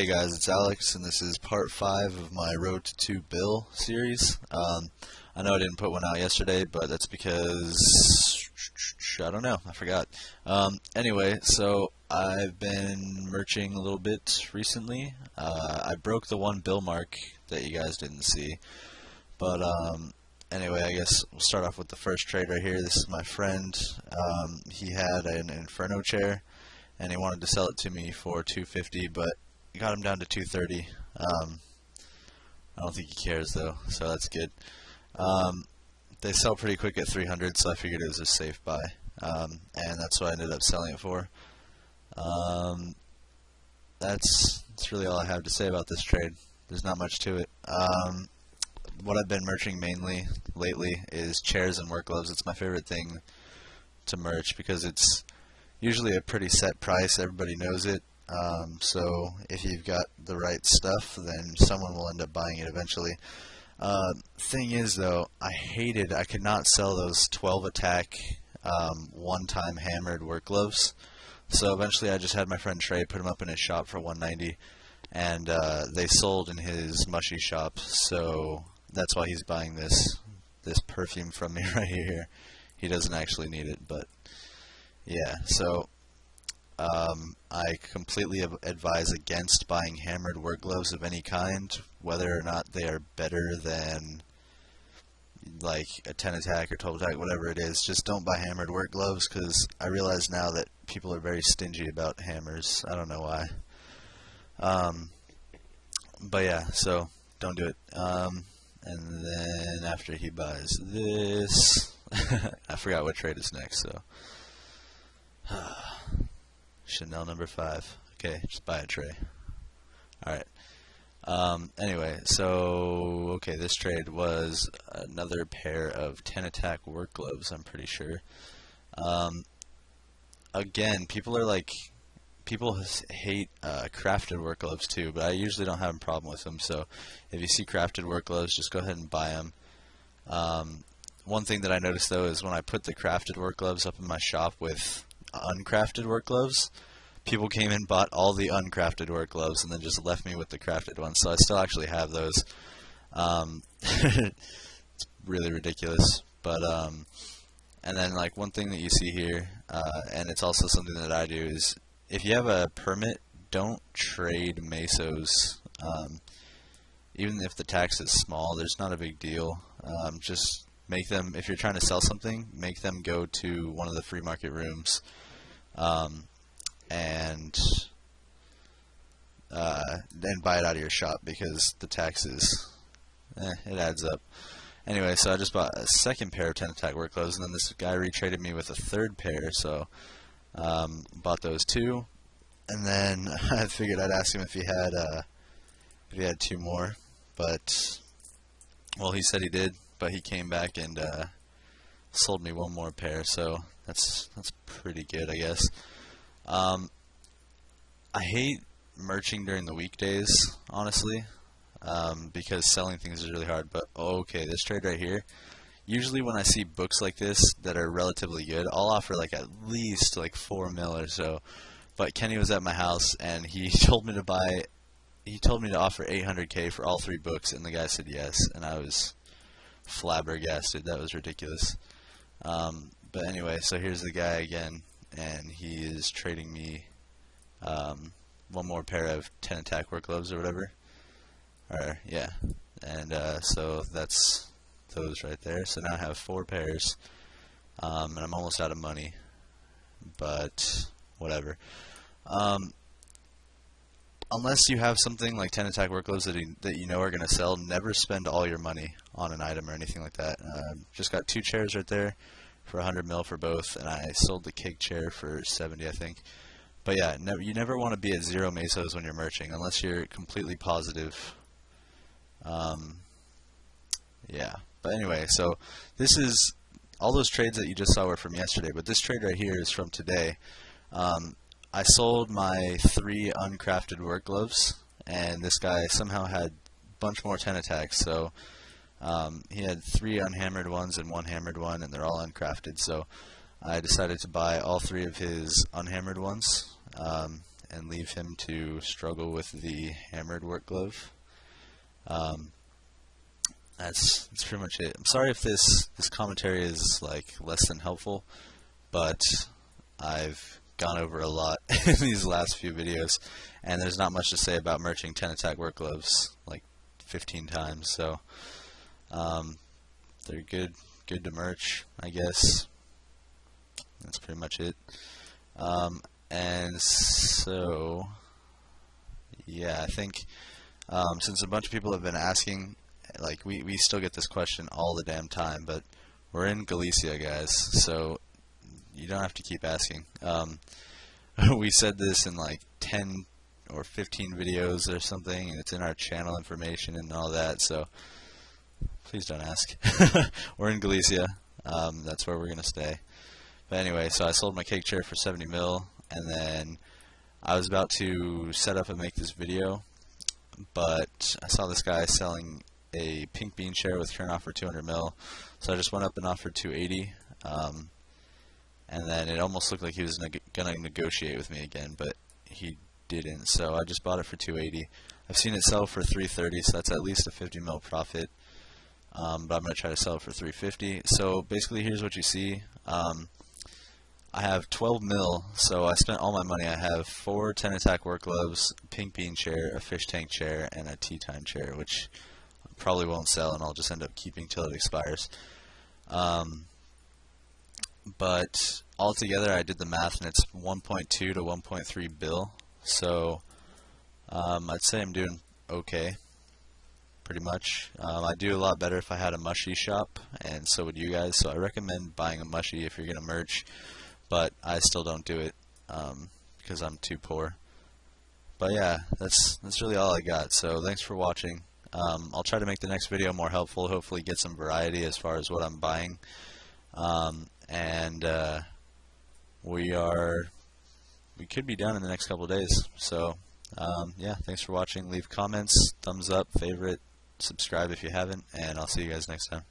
Hey guys, it's Alex, and this is part 5 of my Road to 2 Bill series. I know I didn't put one out yesterday, but that's because, I don't know, I forgot. Anyway, so I've been merching a little bit recently. I broke the 1 bill mark that you guys didn't see, but anyway, I guess we'll start off with the first trade right here. This is my friend. He had an Inferno chair, and he wanted to sell it to me for $250, but got him down to $230. I don't think he cares though, so that's good. They sell pretty quick at $300, so I figured it was a safe buy, and that's what I ended up selling it for. That's really all I have to say about this trade. There's not much to it. What I've been merching mainly lately is chairs and work gloves. It's my favorite thing to merch because it's usually a pretty set price. Everybody knows it. So if you've got the right stuff, then someone will end up buying it eventually. Thing is though, I could not sell those 12 attack one-time hammered work gloves. So eventually I just had my friend Trey put them up in his shop for $190, and they sold in his mushy shop. So that's why he's buying this perfume from me right here. He doesn't actually need it, but yeah. So I completely advise against buying hammered work gloves of any kind, whether or not they are better than like a 10 attack or 12 attack, whatever it is. Just don't buy hammered work gloves, because I realize now that people are very stingy about hammers. I don't know why. But yeah, so don't do it. And then after he buys this, I forgot what trade is next, so Chanel number 5. Okay, just buy a tray. Alright. Anyway, so, okay, this trade was another pair of 10 attack work gloves, I'm pretty sure. Again, people hate crafted work gloves too, but I usually don't have a problem with them, so if you see crafted work gloves, just go ahead and buy them. One thing that I noticed though is when I put the crafted work gloves up in my shop with uncrafted work gloves, people came and bought all the uncrafted work gloves and then just left me with the crafted ones. So I still actually have those. It's really ridiculous. But and then like one thing that you see here, and it's also something that I do, is if you have a permit, don't trade mesos. Even if the tax is small, there's not a big deal. Just make them, if you're trying to sell something, make them go to one of the free market rooms, and then buy it out of your shop, because the taxes, it adds up. Anyway, so I just bought a second pair of 10 attack work gloves, and then this guy retraded me with a third pair, so bought those two, and then I figured I'd ask him if he had 2 more, but well, he said he did, but he came back and sold me 1 more pair, so that's pretty good, I guess. I hate merching during the weekdays, honestly, because selling things is really hard. But okay, this trade right here, usually when I see books like this that are relatively good, I'll offer like at least like 4 mil or so. But Kenny was at my house and he told me to offer 800K for all 3 books, and the guy said yes, and I was flabbergasted. That was ridiculous. But anyway, so here's the guy again, and he is trading me 1 more pair of 10 attack work gloves or whatever. Or yeah, and so that's those right there. So now I have 4 pairs, and I'm almost out of money, but whatever. Unless you have something like 10 attack work gloves that you know are going to sell, never spend all your money on an item or anything like that. Just got 2 chairs right there for 100 mil for both, and I sold the cake chair for 70, I think. But yeah, you never want to be at 0 mesos when you're merching, unless you're completely positive. Yeah, but anyway, so this is, all those trades that you just saw were from yesterday, but this trade right here is from today. I sold my 3 uncrafted work gloves, and this guy somehow had a bunch more 10 attacks, so he had 3 unhammered ones and 1 hammered one, and they're all uncrafted, so I decided to buy all 3 of his unhammered ones, and leave him to struggle with the hammered work glove. That's pretty much it. I'm sorry if this commentary is like less than helpful, but I've gone over a lot in these last few videos, and there's not much to say about merching 10 attack work gloves like 15 times. So they're good to merch, I guess. That's pretty much it. And so yeah, I think since a bunch of people have been asking, like we still get this question all the damn time, but we're in Galicia, guys, so you don't have to keep asking. We said this in like 10 or 15 videos or something, and it's in our channel information and all that, so please don't ask. We're in Galicia. That's where we're going to stay. But anyway, so I sold my cake chair for 70 mil, and then I was about to set up and make this video, but I saw this guy selling a pink bean chair with turn off for 200 mil, so I just went up and offered 280, and then it almost looked like he was going to negotiate with me again, but he didn't, so I just bought it for 280. I've seen it sell for 330, so that's at least a 50 mil profit, but I'm going to try to sell it for 350. So basically here's what you see. I have 12 mil, so I spent all my money. I have 4 10 attack work gloves, a pink bean chair, a fish tank chair, and a tea time chair, which probably won't sell, and I'll just end up keeping till it expires. But altogether, I did the math, and it's 1.2 to 1.3 bill. So I'd say I'm doing okay, pretty much. I'd do a lot better if I had a mushy shop, and so would you guys. So I recommend buying a mushy if you're gonna merch, but I still don't do it because I'm too poor. But yeah, that's really all I got. So thanks for watching. I'll try to make the next video more helpful, hopefully get some variety as far as what I'm buying. And we could be done in the next couple of days. So yeah, thanks for watching. Leave comments, thumbs up, favorite, subscribe if you haven't, and I'll see you guys next time.